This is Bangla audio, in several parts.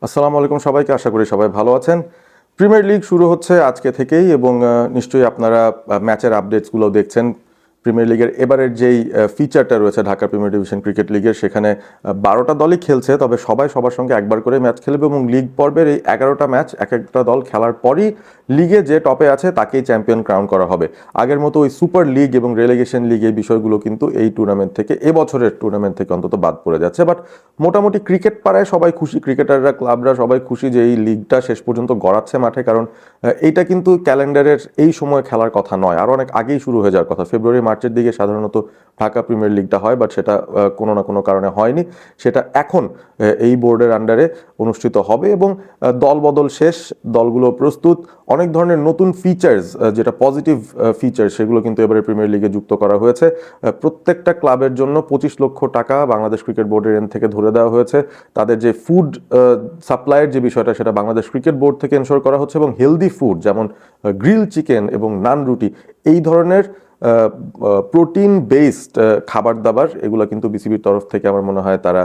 আসসালামু আলাইকুম সবাইকে, আশা করি সবাই ভালো আছেন। প্রিমিয়ার লিগ শুরু হচ্ছে আজকে থেকেই এবং নিশ্চয়ই আপনারা ম্যাচের আপডেটসগুলো দেখছেন। প্রিমিয়ার লিগের এবারের যেই ফিচারটা রয়েছে ঢাকা প্রিমিয়ার ডিভিশন ক্রিকেট লিগের, সেখানে 12টা দলই খেলছে, তবে সবাই সবার সঙ্গে একবার করে ম্যাচ খেলবে এবং লিগ পর্বের এই 11টা ম্যাচ এক একটা দল খেলার পরই লিগে যে টপে আছে তাকেই চ্যাম্পিয়ন ক্রাউন করা হবে। আগের মতো ওই সুপার লিগ এবং রেলিগেশন লিগ এই বিষয়গুলো কিন্তু এই টুর্নামেন্ট থেকে, এবছরের টুর্নামেন্ট থেকে অন্তত বাদ পড়ে যাচ্ছে। বাট মোটামুটি ক্রিকেট পাড়ায় সবাই খুশি, ক্রিকেটাররা, ক্লাবরা সবাই খুশি যে এই লিগটা শেষ পর্যন্ত গড়াচ্ছে মাঠে। কারণ এইটা কিন্তু ক্যালেন্ডারের এই সময় খেলার কথা নয়, আরও অনেক আগেই শুরু হয়ে যাওয়ার কথা। ফেব্রুয়ারি মার্চের দিকে সাধারণত ঢাকা প্রিমিয়ার লিগটা হয়, বাট সেটা কোনো না কোনো কারণে হয়নি। সেটা এখন এই বোর্ডের আন্ডারে অনুষ্ঠিত হবে এবং দল বদল শেষ, দলগুলো প্রস্তুত। অনেক ধরনের নতুন ফিচার্স, যেটা পজিটিভ ফিচার, সেগুলো কিন্তু এবারে প্রিমিয়ার লিগে যুক্ত করা হয়েছে। প্রত্যেকটা ক্লাবের জন্য 25 লক্ষ টাকা বাংলাদেশ ক্রিকেট বোর্ডের এন্ড থেকে ধরে দেওয়া হয়েছে। তাদের যে ফুড সাপ্লাইয়ের যে বিষয়টা, সেটা বাংলাদেশ ক্রিকেট বোর্ড থেকে এনশোর করা হচ্ছে এবং হেলদি ফুড যেমন গ্রিল চিকেন এবং নান রুটি, এই ধরনের প্রোটিন বেসড খাবার দাবার, এগুলো কিন্তু বিসিবির তরফ থেকে আমার মনে হয় তারা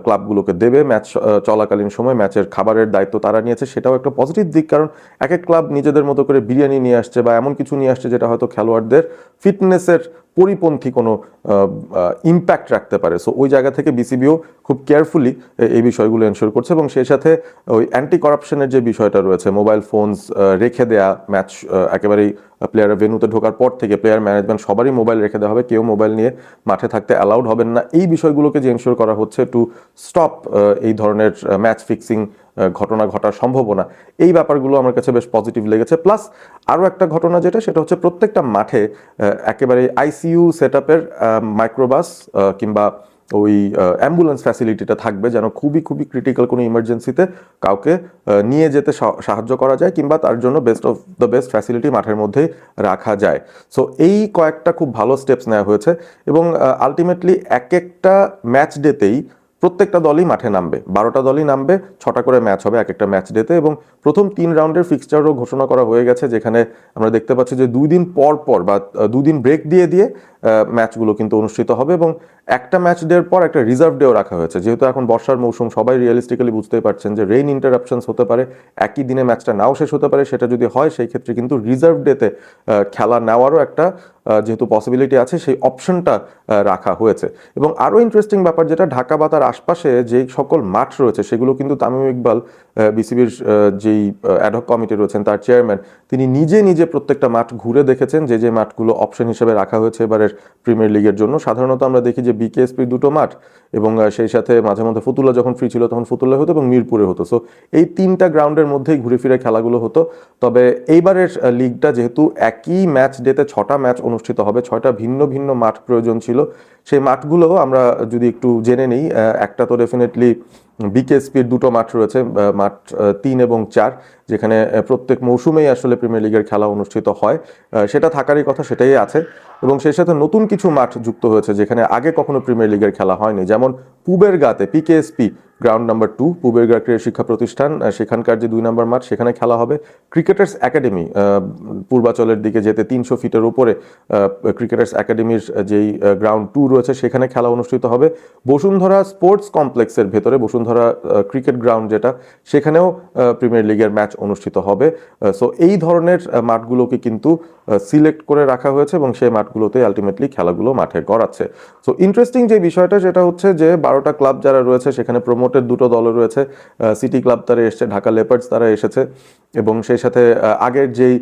ক্লাবগুলোকে দেবে। ম্যাচ চলাকালীন সময় ম্যাচের খাবারের দায়িত্ব তারা নিয়েছে, সেটাও একটা পজিটিভ দিক। কারণ এক এক ক্লাব নিজেদের মতো করে বিরিয়ানি নিয়ে আসছে বা এমন কিছু নিয়ে আসছে যেটা হয়তো খেলোয়াড়দের ফিটনেসের পরিপন্থী কোনো ইম্প্যাক্ট রাখতে পারে। সো ওই জায়গা থেকে বিসিবিও খুব কেয়ারফুলি এই বিষয়গুলো এনশোর করছে এবং সেই সাথে ওই অ্যান্টি করাপশনের যে বিষয়টা রয়েছে, মোবাইল ফোনস রেখে দেয়া, ম্যাচ একেবারেই প্লেয়ারের ভেন্যুতে ঢোকার পর থেকে প্লেয়ার ম্যানেজমেন্ট সবারই মোবাইল রেখে দেওয়া হবে, কেউ মোবাইল নিয়ে মাঠে থাকতে অ্যালাউড হবেন না। এই বিষয়গুলোকে যে এনশোর করা হচ্ছে টু স্টপ এই ধরনের ম্যাচ ফিক্সিং ঘটনা ঘটার সম্ভাবনা, এই ব্যাপারগুলো আমার কাছে বেশ পজিটিভ লেগেছে। প্লাস আরও একটা ঘটনা যেটা, সেটা হচ্ছে প্রত্যেকটা মাঠে একেবারে আইসিইউ সেট আপের মাইক্রোবাস কিংবা ওই অ্যাম্বুলেন্স ফ্যাসিলিটিটা থাকবে, যেন খুবই খুবই ক্রিটিক্যাল কোনো ইমার্জেন্সিতে কাউকে নিয়ে যেতে সাহায্য করা যায় কিংবা তার জন্য best of the best facility মাঠের মধ্যেই রাখা যায়। সো এই কয়েকটা খুব ভালো স্টেপস নেওয়া হয়েছে এবং আলটিমেটলি এক একটা ম্যাচ ডেতেই প্রত্যেকটা দলই মাঠে নামবে, 12টা দলই নামবে, 6টা করে ম্যাচ হবে এক একটা ম্যাচ ডেতে এবং প্রথম 3 রাউন্ডের ফিক্সচারও ঘোষণা করা হয়ে গেছে, যেখানে আমরা দেখতে পাচ্ছি যে 2 দিন পর পর বা 2 দিন ব্রেক দিয়ে দিয়ে ম্যাচগুলো কিন্তু অনুষ্ঠিত হবে এবং একটা ম্যাচ ডের পর একটা রিজার্ভ ডেও রাখা হয়েছে। যেহেতু এখন বর্ষার মৌসুম, সবাই রিয়েলিস্টিক্যালি বুঝতেই পারছেন যে রেইন ইন্টারাপশনস হতে পারে, একই দিনে ম্যাচটা নাও শেষ হতে পারে। সেটা যদি হয় সেই ক্ষেত্রে কিন্তু রিজার্ভ ডেতে খেলা নেওয়ারও একটা যেহেতু পসিবিলিটি আছে, সেই অপশনটা রাখা হয়েছে। এবং আরও ইন্টারেস্টিং ব্যাপার যেটা, ঢাকা বা তার আশপাশে যে সকল মাঠ রয়েছে সেগুলো কিন্তু তামিম ইকবাল, বিসিবির যেই অ্যাডহক কমিটি রয়েছেন তার চেয়ারম্যান, তিনি নিজে নিজে প্রত্যেকটা মাঠ ঘুরে দেখেছেন, যে যে মাঠগুলো অপশন হিসেবে রাখা হয়েছে এবারের প্রিমিয়ার লিগের জন্য। সাধারণত আমরা দেখি যে বিকেএসপির 2টো মাঠ এবং সেই সাথে মাঝে মধ্যে ফতুল্লা যখন ফ্রি ছিল তখন ফতুল্লা হতো এবং মিরপুরে হতো। সো এই 3টা গ্রাউন্ডের মধ্যেই ঘুরে ফিরে খেলাগুলো হতো। তবে এইবারের লিগটা যেহেতু একই ম্যাচ ডেতে 6টা ম্যাচ অনুষ্ঠিত হবে, 6টা ভিন্ন ভিন্ন মাঠ প্রয়োজন ছিল। সেই মাঠগুলো আমরা যদি একটু জেনে নিই, একটা তো ডেফিনেটলি বিকেএসপির 2টো মাঠ রয়েছে, মাঠ 3 এবং 4, যেখানে প্রত্যেক মৌসুমেই আসলে প্রিমিয়ার লিগের খেলা অনুষ্ঠিত হয়, সেটা থাকারই কথা, সেটাই আছে। এবং সেই সাথে নতুন কিছু মাঠ যুক্ত হয়েছে যেখানে আগে কখনো প্রিমিয়ার লিগের খেলা হয়নি, যেমন পুবের গাতে পিকেএসপি গ্রাউন্ড নাম্বার 2, পুবের গা ক্রীড়া শিক্ষা প্রতিষ্ঠান, সেখানকার যে 2 নম্বর মাঠ, সেখানে খেলা হবে। ক্রিকেটার্স একাডেমি, পূর্বাচলের দিকে যেতে 300 ফিটের উপরে ক্রিকেটার্স একাডেমির যেই গ্রাউন্ড 2 রয়েছে, সেখানে খেলা অনুষ্ঠিত হবে। বসুন্ধরা স্পোর্টস কমপ্লেক্সের ভেতরে বসুন্ধরা ক্রিকেট গ্রাউন্ড যেটা, সেখানেও প্রিমিয়ার লিগের ম্যাচ অনুষ্ঠিত হবে। সো এই ধরনের মাঠগুলোকে কিন্তু সিলেক্ট করে রাখা হয়েছে এবং সেই মাঠগুলোতে আলটিমেটলি খেলাগুলো মাঠে গড়াচ্ছে। সো ইন্টারেস্টিং যে বিষয়টা সেটা হচ্ছে যে 12টা ক্লাব যারা রয়েছে সেখানে প্রমোটেড 2টো দল রয়েছে, সিটি ক্লাব তারা এসেছে, ঢাকা লেপার্ডস তারা এসেছে এবং সেই সাথে আগের যেই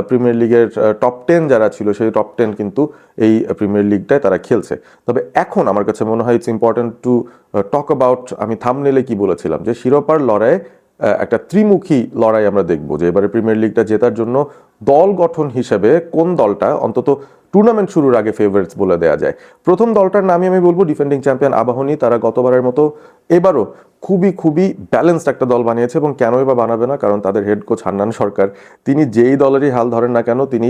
প্রিমিয়ার লিগের টপ 10 যারা ছিল সেই টপ 10 কিন্তু এই প্রিমিয়ার লিগটায় তারা খেলছে। তবে এখন আমার কাছে মনে হয় it's important to talk about, আমি থাম্বনেইলে কি বলেছিলাম, যে শিরোপার লড়াইয়ে একটা ত্রিমুখী লড়াই আমরা দেখব, যে এবারে প্রিমিয়ার লিগটা জেতার জন্য দল গঠন হিসেবে কোন দলটা অন্তত টুর্নামেন্ট শুরুর আগে ফেভারিটস বলে দেওয়া যায়। প্রথম দলটার নামই আমি বলবো ডিফেন্ডিং চ্যাম্পিয়ন আবাহনী। তারা গতবারের মতো এবারও খুবই খুবই ব্যালেন্সড একটা দল বানিয়েছে এবং কেনই বা বানাবে না, কারণ তাদের হেড কোচ হান্নান সরকার, তিনি যেই দলেরই হাল ধরেন না কেন, তিনি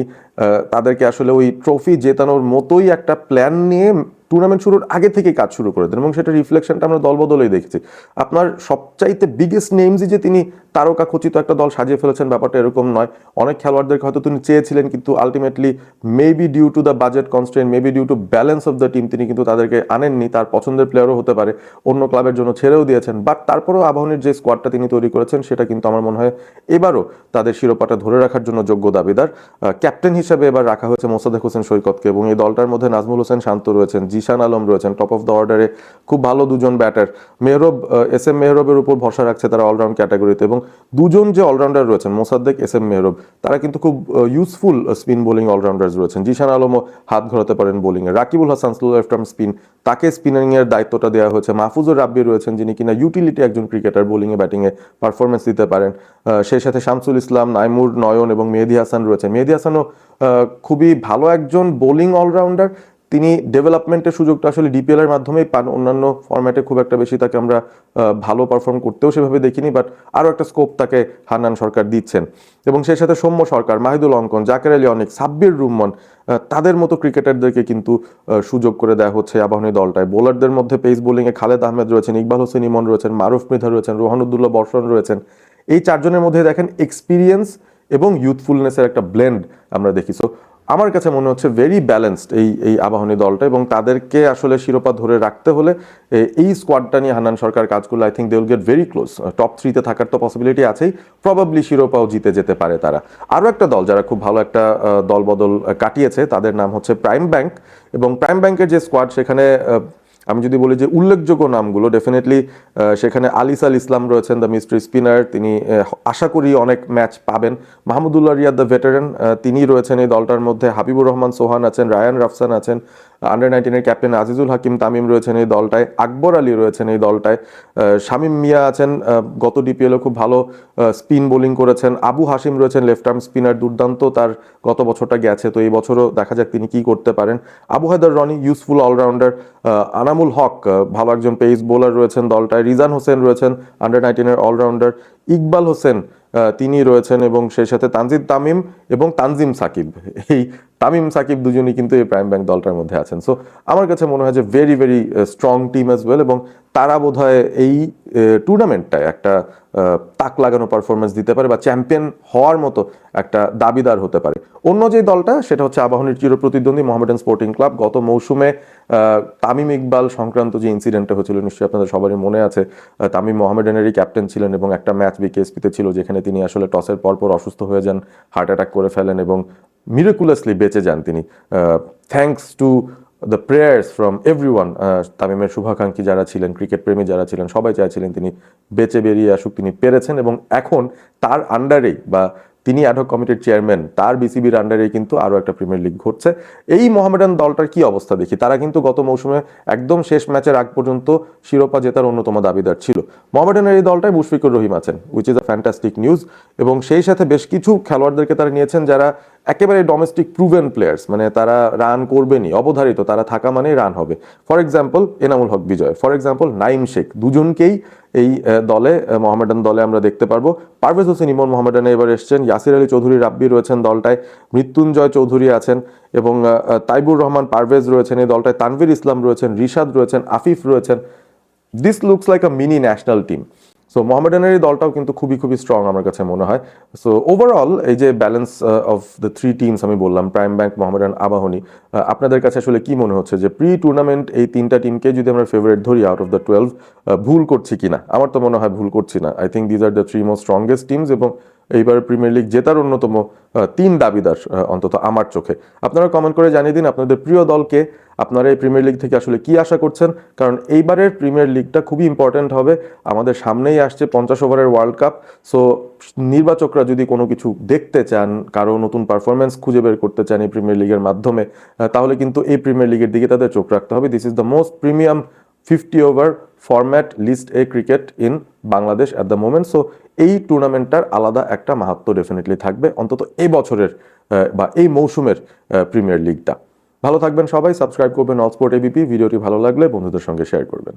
তাদেরকে আসলে ওই ট্রফি জেতানোর মতোই একটা প্ল্যান নিয়ে টুর্নামেন্ট শুরুর আগে থেকে কাজ শুরু করে দেন এবং সেটা রিফ্লেকশনটা আমরা দলবদলেই দেখেছি। আপনার সবচাইতে বিগেস্ট নেমসই যে তিনি তারকা খচিত একটা দল সাজিয়ে ফেলেছেন, ব্যাপারটা এরকম নয়। অনেক খেলোয়াড়দেরকে হয়তো তিনি চেয়েছিলেন, কিন্তু ultimately maybe due to the budget constraint, maybe due to balance of the team তিনি কিন্তু তাদেরকে আনেননি। তার পছন্দের প্লেয়ারও হতে পারে, অন্য ক্লাবের জন্য ছেড়েও দিয়েছেন। বাট তারপরেও আবাহনীর যে স্কোয়াডটা তিনি তৈরি করেছেন সেটা কিন্তু আমার মনে হয় এবারও তাদের শিরোপাটা ধরে রাখার জন্য যোগ্য দাবিদার। ক্যাপ্টেন হিসেবে এবার রাখা হয়েছে মোসাদ্দেক হোসেন সৈকতকে, এবং এই দলটার মধ্যে নাজমুল হোসেন শান্ত রয়েছেন, জিশান আলম রয়েছেন, টপ অফ দ্য অর্ডারে খুব ভালো দুজন ব্যাটার। মেহরব, এস এম মেহরবের উপর ভরসা রাখছে তারা অলরাউন্ড ক্যাটাগরিতে, এবং দুজন যে অলরাউন্ডার রয়েছেন মোসাদ্দেক, এস এম মেহরব, তারা কিন্তু খুব ইউজফুল স্পিন বোলিং অলরাউন্ডার্স রয়েছেন। জিশান আলমও হাত ঘোরাতে পারেন বোলিংয়ে। Rakibul Hasan slow left arm spin, তাকে স্পিনিংয়ের দায়িত্বটা দেওয়া হয়েছে। মাহফুজুর রাব্বি রয়েছেন, যিনি কিনা ইউটিলিটি একজন ক্রিকেটার, বোলিংয়ে ব্যাটিংয়ে পারফরমেন্স দিতে পারেন। সেই সাথে শামসুল ইসলাম, নাইমুর, নয়ন এবং মেহেদী হাসান রয়েছেন। মেহেদী হাসানও খুবই ভালো একজন বোলিং অলরাউন্ডার। তিনি ডেভেলপমেন্টের সুযোগটা আসলে ডিপিএল এর মাধ্যমেই পান, অন্যান্য ফরম্যাটে খুব একটা বেশি তাকে আমরা ভালো পারফর্ম করতেও সেভাবে দেখিনি। বাট আরও একটা স্কোপ তাকে হান্নান সরকার দিচ্ছেন। এবং সেই সাথে সৌম্য সরকার, মাহিদুল অঙ্কন, জাকের আলী অনেক, সাব্বির রুম্মন, তাদের মতো ক্রিকেটারদেরকে কিন্তু সুযোগ করে দেওয়া হচ্ছে আবাহনী দলটায়। বোলারদের মধ্যে পেস বোলিংয়ে খালেদ আহমেদ রয়েছেন, ইকবাল হোসেন ইমন রয়েছেন, মারুফ মৃধা রয়েছেন, রোহানুদ্দুল্লাহ বর্ষণ রয়েছেন। এই চারজনের মধ্যে দেখেন এক্সপিরিয়েন্স এবং ইউথফুলনেসের একটা ব্লেন্ড আমরা দেখি। সো আমার কাছে মনে হচ্ছে ভেরি ব্যালেন্সড এই আবাহনী দলটা, এবং তাদেরকে আসলে শিরোপা ধরে রাখতে হলে এই স্কোয়াডটা নিয়ে হান্নান সরকার কাজ করলে I think they will get very close. Top 3-তে থাকার তো পসিবিলিটি আছেই, প্রবাবলি শিরোপাও জিতে যেতে পারে তারা। আরও একটা দল যারা খুব ভালো একটা দল বদল কাটিয়েছে, তাদের নাম হচ্ছে প্রাইম ব্যাংক। এবং প্রাইম ব্যাংকের যে স্কোয়াড, সেখানে আমি যদি বলি যে উল্লেখযোগ্য নামগুলো, ডেফিনেটলি সেখানে আলিসাল ইসলাম রয়েছেন, দ্য মিস্ট্রি স্পিনার, তিনি আশা করি অনেক ম্যাচ পাবেন। মাহমুদুল্লাহ রিয়াদ, দ্য ভেটারেন, তিনি রয়েছেন এই দলটার মধ্যে। হাবিবুর রহমান সোহান আছেন, রায়ান রাফসান আছেন, আন্ডার-19 ক্যাপ্টেন আজিজুল হাকিম তামিম রয়েছেন এই দলটায়, আকবর আলী রয়েছেন এই দলটায়, শামীম মিয়া আছেন, গত ডিপিএলে খুব ভালো স্পিন বোলিং করেছেন। আবু হাশিম রয়েছেন, লেফট আর্ম স্পিনার, দুর্দান্ত তার গত বছরটা গেছে, তো এই বছরও দেখা যাক তিনি কি করতে পারেন। Abu Haider Rony, useful allrounder. আনামুল হক, ভালো একজন পেস বোলার রয়েছেন দলটায়। রিজান হোসেন রয়েছেন, আন্ডার-19 অলরাউন্ডার। ইকবাল হোসেন, তিনি রয়েছেন, এবং সেই সাথে তানজিদ তামিম এবং তানজিম সাকিব, এই তামিম সাকিব দুজনই কিন্তু এই প্রাইম ব্যাংক দলটার মধ্যে আছেন। সো আমার কাছে মনে হয় যে very very strong team as well, এবং তারা বোধহয় এই টুর্নামেন্টটায় একটা তাক লাগানো পারফরমেন্স দিতে পারে, বা চ্যাম্পিয়ন হওয়ার মতো একটা দাবিদার হতে পারে। অন্য যে দলটা, সেটা হচ্ছে আবাহনীর চিরপ্রতিদ্বন্দ্বী মোহামেডান স্পোর্টিং ক্লাব। গত মৌসুমে তামিম ইকবাল সংক্রান্ত যে ইনসিডেন্টটা হয়েছিল, নিশ্চয়ই আপনাদের সবারই মনে আছে। তামিম মোহামেডানেরই ক্যাপ্টেন ছিলেন, এবং একটা ম্যাচ বিকেএসপিতে ছিল যেখানে তিনি আসলে টসের পরপর অসুস্থ হয়ে যান, হার্ট অ্যাটাক করে ফেলেন, এবং মিরাকুলাসলি বেঁচে যান তিনি, thanks to the prayers from everyone. তামিমের শুভাকাঙ্ক্ষী যারা ছিলেন, ক্রিকেট প্রেমী যারা ছিলেন, সবাই চাইছিলেন তিনি বেঁচে বেরিয়ে আসুক। তিনি পেরেছেন, এবং এখন তার আন্ডারেই, বা তিনি অ্যাডহক কমিটির চেয়ারম্যান, তার বিসিবির আন্ডারেই কিন্তু আরও একটা প্রিমিয়ার লিগ ঘটছে। এই মোহামেডান দলটার কি অবস্থা দেখি, তারা কিন্তু গত মৌসুমে একদম শেষ ম্যাচের আগ পর্যন্ত শিরোপা জেতার অন্যতম দাবিদার ছিল। মোহামেডানের এই দলটায় মুশফিকুর রহিম আছেন, which is a fantastic news, এবং সেই সাথে বেশ কিছু খেলোয়াড়দেরকে তারা নিয়েছেন যারা একেবারে ডোমেস্টিক প্রুভেন প্লেয়ার্স, মানে তারা রান করবেনই, অবধারিত, তারা থাকা মানেই রান হবে। For example Enamul Haque Bijoy, for example Naim Sheikh, দুজনকেই এই দলে, মোহামেডান দলে আমরা দেখতে পারবো। পারভেজ হোসেন ইমন মোহামেডানে এবার এসছেন। ইয়াসির আলী চৌধুরী রাব্বি রয়েছেন দলটায়, মৃত্যুঞ্জয় চৌধুরী আছেন, এবং তাইবুর রহমান পারভেজ রয়েছেন এই দলটায়, তানভীর ইসলাম রয়েছেন, রিশাদ রয়েছেন, আফিফ রয়েছেন। This looks like a mini national team. So মোহামেডানের এই দলটাও কিন্তু খুবই খুবই স্ট্রং আমার কাছে মনে হয়। সো ওভারঅল এই যে balance of the three teams আমি বললাম, প্রাইম ব্যাংক, মোহামেডান, আবাহনী, আপনাদের কাছে আসলে কি মনে হচ্ছে যে প্রি টুর্নামেন্ট এই তিনটা টিমকে যদি আমরা ফেভারিট ধরি আউট অফ দ্য 12, ভুল করছি কিনা? আমার তো মনে হয় ভুল করছি না। I think these are the three most strongest teams, এবং এইবার প্রিমিয়ার লিগ জেতার অন্যতম তিন দাবিদার অন্তত আমার চোখে। আপনারা কমেন্ট করে জানিয়ে দিন আপনাদের প্রিয় দলকে, আপনারা এই প্রিমিয়ার লিগ থেকে আসলে কি আশা করছেন, কারণ এইবারের প্রিমিয়ার লিগটা খুবই ইম্পর্ট্যান্ট হবে। আমাদের সামনেই আসছে 50 ওভারের ওয়ার্ল্ড কাপ। সো নির্বাচকরা যদি কোনো কিছু দেখতে চান, কারো নতুন পারফরমেন্স খুঁজে বের করতে চান এই প্রিমিয়ার লিগের মাধ্যমে, তাহলে কিন্তু এই প্রিমিয়ার লিগের দিকে তাদের চোখ রাখতে হবে। This is the most premium 50 over format list A cricket in Bangladesh at the moment. So এই টুর্নামেন্টটার আলাদা একটা মাহাত্ম্য ডেফিনেটলি থাকবে, অন্তত এই বছরের বা এই মৌসুমের প্রিমিয়ার লিগটা। ভালো থাকবেন সবাই, সাবস্ক্রাইব করবেন অল স্পোর্ট এবিপি। ভিডিওটি ভালো লাগলে বন্ধুদের সঙ্গে শেয়ার করবেন।